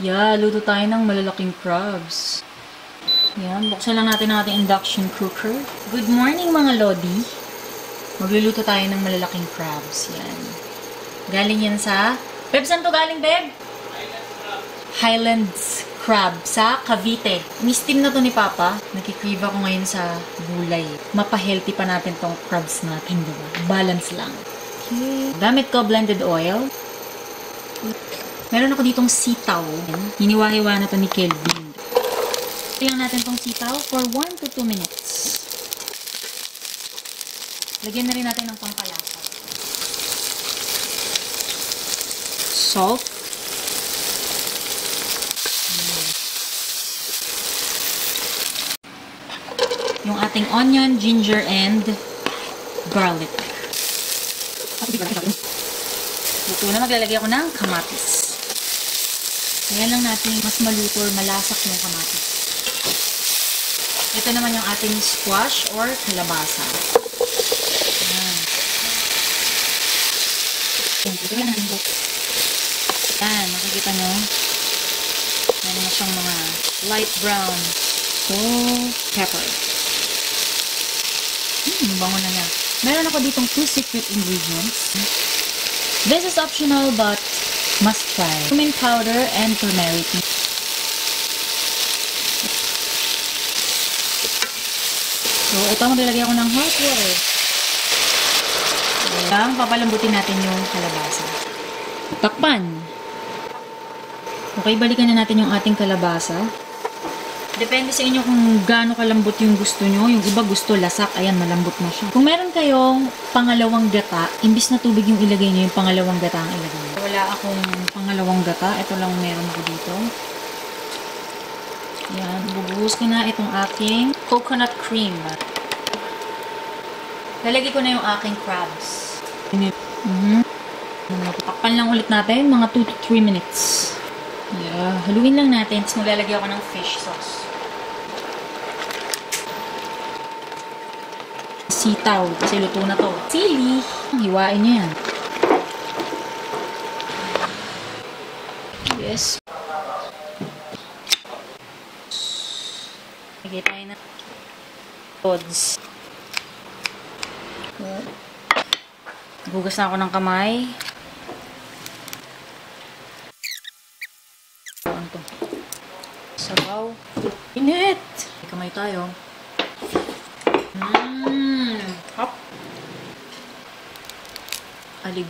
Yeah, luto tayo ng malalaking crabs. Yan, buksan lang natin ang ating induction cooker. Good morning mga lodi. Magluluto tayo ng malalaking crabs. Yan. Galing yan sa... Beb, saan to galing, Beb? Highlands crab sa Cavite. Ni-steam na to ni Papa. Nakikrave ako ngayon sa gulay. Mapa-healthy pa natin tong crabs natin, diba? Balance lang. Okay. Gamit ko blended oil. Meron ako ditong sitaw. Hiniwa-hiwa na to ni Kelvin. Lang natin tong sitaw for 1 to 2 minutes. Lagyan na rin natin ng pampalasa. Salt. Yung ating onion, ginger, and garlic. Luto na, maglalagay ako ng kamatis. Kaya lang natin mas maluto or malasak yung kamatis. Ito naman yung ating squash or kalabasa. Yan, makikita nyo. Meron na siyang mga light brown. So, pepper. Bango na niya. Meron ako ditong 2 secret ingredients. This is optional but must try. Cumin powder and turmeric. So, ito maglalagay ako ng hot water. Ayan, papalambutin natin yung kalabasa. Takpan. Okay, balikan na natin yung ating kalabasa. Depende sa inyo kung gaano kalambot yung gusto nyo. Yung iba gusto lasak. Ayan, malambot na siya. Kung meron kayong pangalawang gata, imbis na tubig yung ilagay nyo, yung pangalawang gata ang ilagay nyo. Wala akong pangalawang gata. Ito lang meron ako dito. Ayan, bubuhos ko na itong aking coconut cream. Lalagay ko na yung aking crabs. Takpan lang ulit natin, mga 2 to 3 minutes. Yeah, haluin lang natin. Tapos maglalagay ako ng fish sauce. Sitaw, kasi luto na to. Sili. Hiwain nyo yan. Yes. Lagay tayo na tods. Gugas na ako ng kamay. Sabaw. Init! Kamay tayo. Hop. Alig.